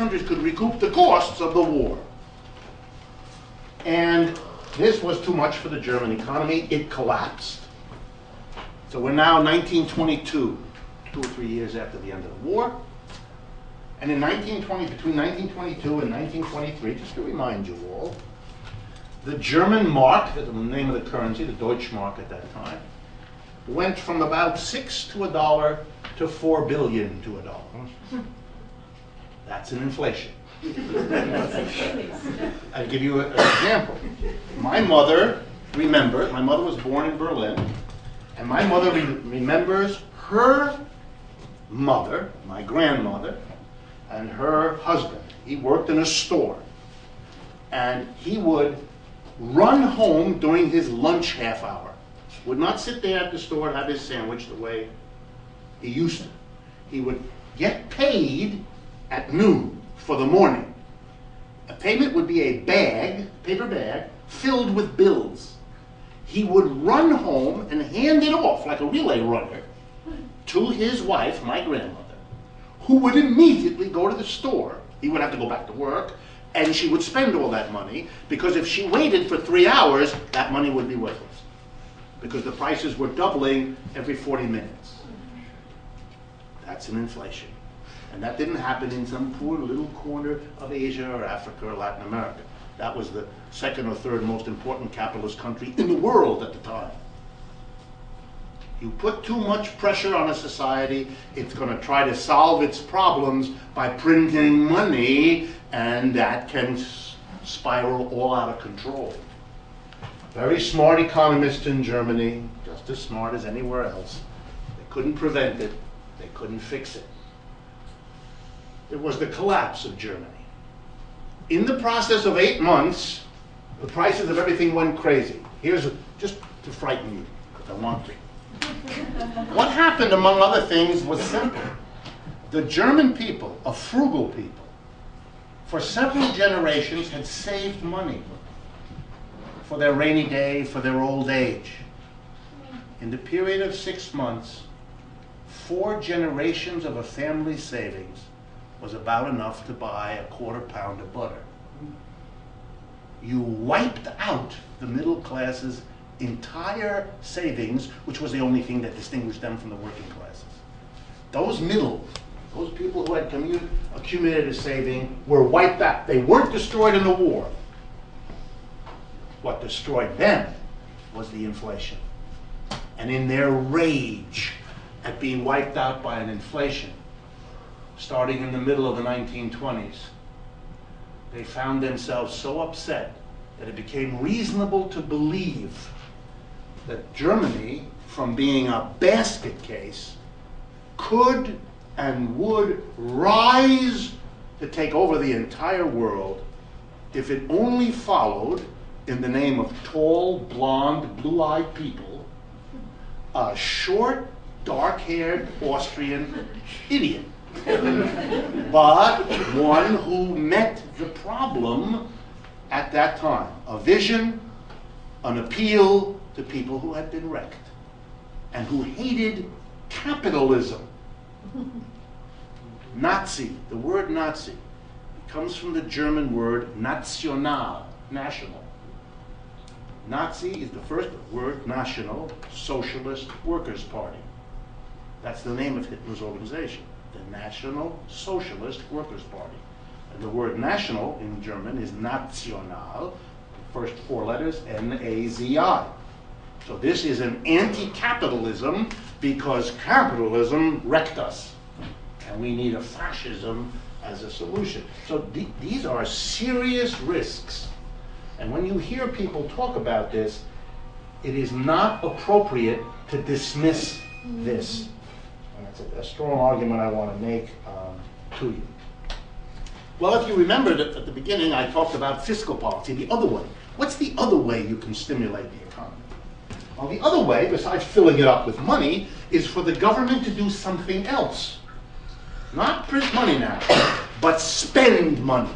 countries could recoup the costs of the war. And this was too much for the German economy. It collapsed. So we're now 1922, 2 or 3 years after the end of the war. And in between 1922 and 1923, just to remind you all, the German mark, the name of the currency, the Deutschmark at that time, went from about 6 to $1 to 4 billion to $1. That's an inflation. I'll give you an example. My mother was born in Berlin, and my mother remembers her mother, my grandmother, and her husband. He worked in a store, and he would run home during his lunch half hour. Would not sit there at the store and have his sandwich the way he used to. He would get paid at noon for the morning. A payment would be a bag, paper bag, filled with bills. He would run home and hand it off like a relay runner to his wife, my grandmother, who would immediately go to the store. He would have to go back to work, and she would spend all that money, because if she waited for 3 hours, that money would be worthless, because the prices were doubling every 40 minutes. That's an inflation. And that didn't happen in some poor little corner of Asia or Africa or Latin America. That was the second or third most important capitalist country in the world at the time. You put too much pressure on a society, it's going to try to solve its problems by printing money, and that can spiral all out of control. Very smart economists in Germany, just as smart as anywhere else. They couldn't prevent it, they couldn't fix it. It was the collapse of Germany. In the process of 8 months, the prices of everything went crazy. Here's just to frighten you, because I want to. What happened, among other things, was simple. The German people, a frugal people, for several generations had saved money for their rainy day, for their old age. In the period of 6 months, 4 generations of a family's savings was about enough to buy a quarter pound of butter. You wiped out the middle class's entire savings, which was the only thing that distinguished them from the working classes. Those people who had accumulated a saving were wiped out. They weren't destroyed in the war. What destroyed them was the inflation. And in their rage at being wiped out by an inflation, starting in the middle of the 1920s, they found themselves so upset that it became reasonable to believe that Germany, from being a basket case, could and would rise to take over the entire world if it only followed, in the name of tall, blonde, blue-eyed people, a short, dark-haired Austrian idiot. But one who met the problem at that time. A vision, an appeal to people who had been wrecked and who hated capitalism. Nazi, the word Nazi, comes from the German word national, national. Nazi is the first word, National Socialist Workers' Party. That's the name of Hitler's organization, the National Socialist Workers' Party. And the word national in German is National, first 4 letters, N-A-Z-I. So this is an anti-capitalism because capitalism wrecked us. And we need a fascism as a solution. So these are serious risks. And when you hear people talk about this, it is not appropriate to dismiss this. And that's a strong argument I want to make to you. Well, if you remember that at the beginning, I talked about fiscal policy, the other way. What's the other way you can stimulate the economy? Well, the other way, besides filling it up with money, is for the government to do something else. Not print money now, but spend money.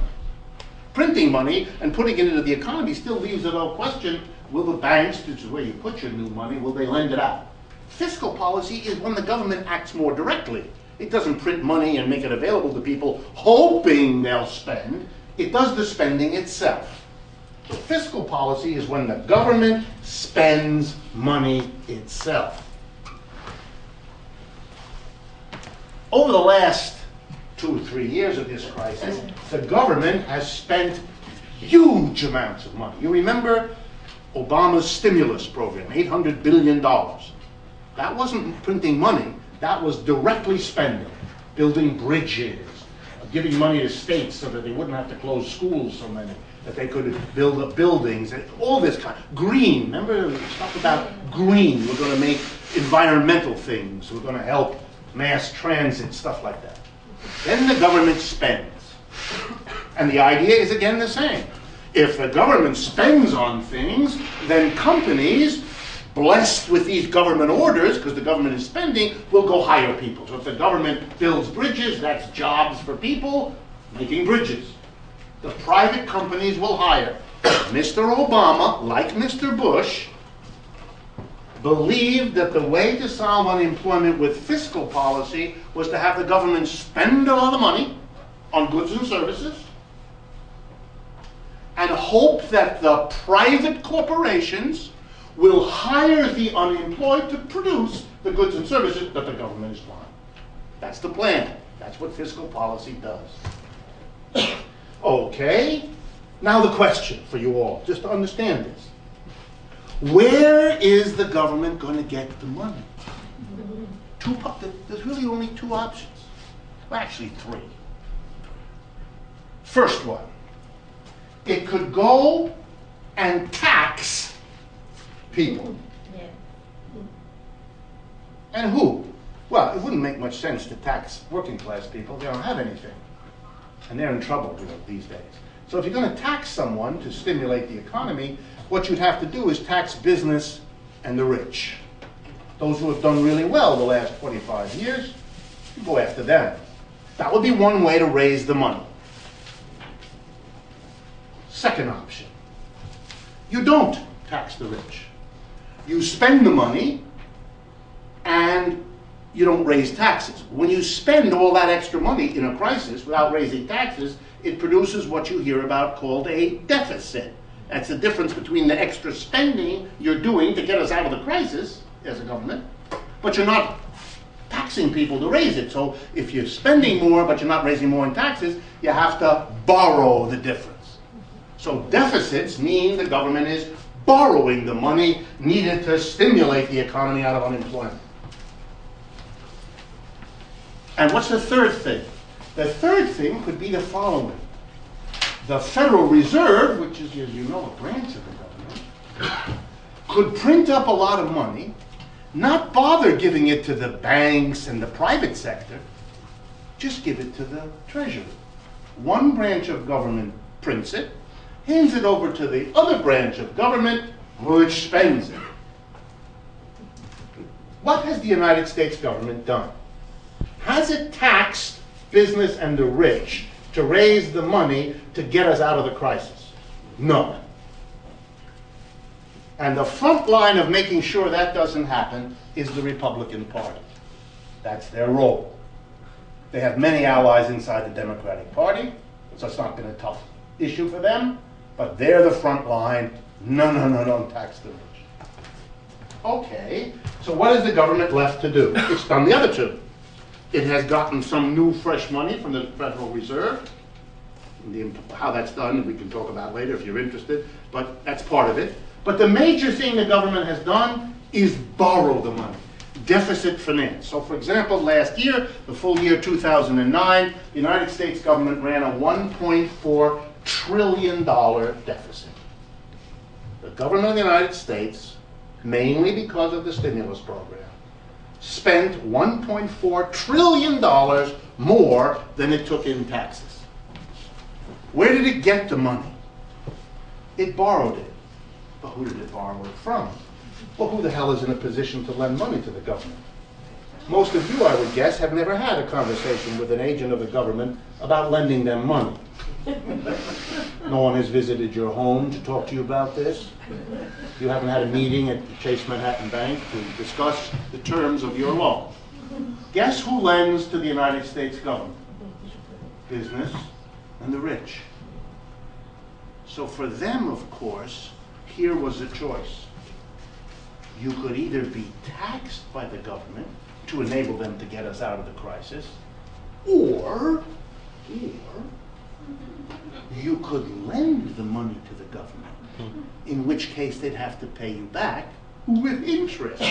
Printing money and putting it into the economy still leaves it a question, will the banks, which is where you put your new money, will they lend it out? Fiscal policy is when the government acts more directly. It doesn't print money and make it available to people hoping they'll spend. It does the spending itself. So fiscal policy is when the government spends money itself. Over the last 2 or 3 years of this crisis, the government has spent huge amounts of money. You remember Obama's stimulus program, $800 billion. That wasn't printing money, that was directly spending, building bridges, giving money to states so that they wouldn't have to close schools so many, that they could build up buildings, and all this kind. Green, remember stuff about green, we're going to make environmental things, we're going to help mass transit, stuff like that. Then the government spends. And the idea is again the same. If the government spends on things, then companies, blessed with these government orders, because the government is spending, will go hire people. So if the government builds bridges, that's jobs for people making bridges. The private companies will hire. Mr. Obama, like Mr. Bush, believed that the way to solve unemployment with fiscal policy was to have the government spend a lot of money on goods and services and hope that the private corporations will hire the unemployed to produce the goods and services that the government is buying. That's the plan. That's what fiscal policy does. Okay, now the question for you all, just to understand this. Where is the government going to get the money? There's really only 2 options. Well, actually 3. First one, it could go and tax people. Yeah. And who? Well, it wouldn't make much sense to tax working class people. They don't have anything. And they're in trouble these days. So if you're going to tax someone to stimulate the economy, what you'd have to do is tax business and the rich. Those who have done really well the last 25 years, you go after them. That would be one way to raise the money. Second option, you don't tax the rich. You spend the money and you don't raise taxes. When you spend all that extra money in a crisis without raising taxes, it produces what you hear about called a deficit. That's the difference between the extra spending you're doing to get us out of the crisis as a government, but you're not taxing people to raise it. So if you're spending more but you're not raising more in taxes, you have to borrow the difference. So deficits mean the government is borrowing the money needed to stimulate the economy out of unemployment. And what's the third thing? The third thing could be the following. The Federal Reserve, which is, as you know, a branch of the government, could print up a lot of money, not bother giving it to the banks and the private sector, just give it to the Treasury. One branch of government prints it, hands it over to the other branch of government, which spends it. What has the United States government done? Has it taxed business and the rich to raise the money to get us out of the crisis? No. And the front line of making sure that doesn't happen is the Republican Party. That's their role. They have many allies inside the Democratic Party, so it's not been a tough issue for them, but they're the front line. No, don't tax the rich. Okay, so what is the government left to do? It's done the other 2. It has gotten some new, fresh money from the Federal Reserve. How that's done, we can talk about later if you're interested, but that's part of it. But the major thing the government has done is borrow the money, deficit finance. So for example, last year, the full year 2009, the United States government ran a $1.4 trillion deficit. The government of the United States, mainly because of the stimulus program, spent $1.4 trillion more than it took in taxes. Where did it get the money? It borrowed it. But who did it borrow it from? Well, who the hell is in a position to lend money to the government? Most of you, I would guess, have never had a conversation with an agent of the government about lending them money. No one has visited your home to talk to you about this. You haven't had a meeting at the Chase Manhattan Bank to discuss the terms of your loan. Guess who lends to the United States government? Business and the rich. So for them, of course, here was a choice. You could either be taxed by the government to enable them to get us out of the crisis, or you could lend the money to the government, in which case they'd have to pay you back with interest.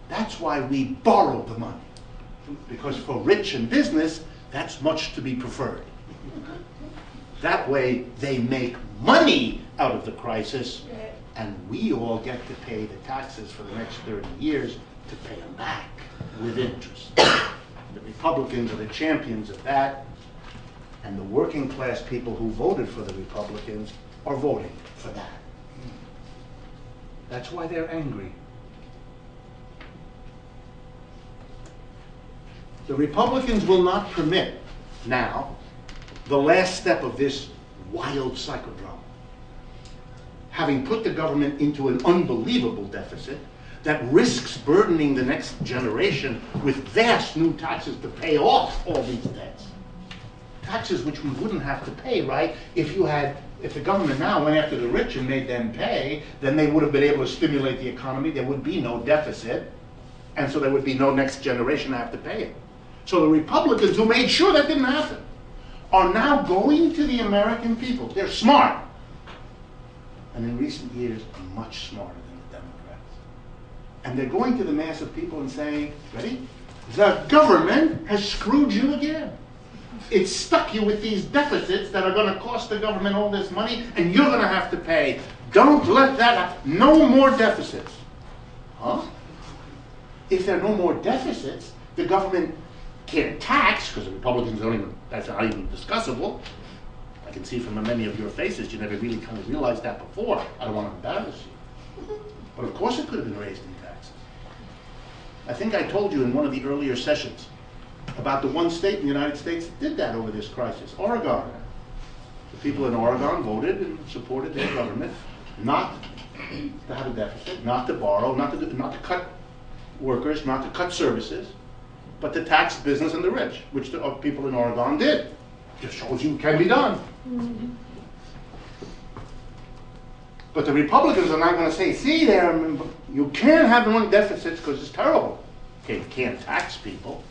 That's why we borrow the money, because for rich and business, that's much to be preferred. That way, they make money out of the crisis, and we all get to pay the taxes for the next 30 years to pay them back with interest. The Republicans are the champions of that, and the working class people who voted for the Republicans are voting for that. That's why they're angry. The Republicans will not permit now the last step of this wild psychodrama. Having put the government into an unbelievable deficit that risks burdening the next generation with vast new taxes to pay off all these debts. Taxes which we wouldn't have to pay, right? If the government now went after the rich and made them pay, then they would have been able to stimulate the economy. There would be no deficit, and so there would be no next generation to have to pay it. So the Republicans, who made sure that didn't happen, are now going to the American people. They're smart. And in recent years, much smarter than the Democrats. And they're going to the mass of people and saying, ready? The government has screwed you again. It's stuck you with these deficits that are going to cost the government all this money, and you're going to have to pay. Don't let that happen. No more deficits. Huh? If there are no more deficits, the government can't tax, because the Republicans don't even, that's not even discussable. I can see from many of your faces you never really kind of realized that before. I don't want to embarrass you. But of course it could have been raised in taxes. I think I told you in one of the earlier sessions about the one state in the United States that did that over this crisis, Oregon. The people in Oregon voted and supported their government not to have a deficit, not to borrow, not to cut workers, not to cut services, but to tax business and the rich, which the people in Oregon did. Just shows you it can be done. But the Republicans are not going to say, see there, you can't have money deficits because it's terrible. Okay, you can't tax people,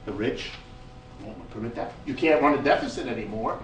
the rich, won't permit that. You can't run a deficit anymore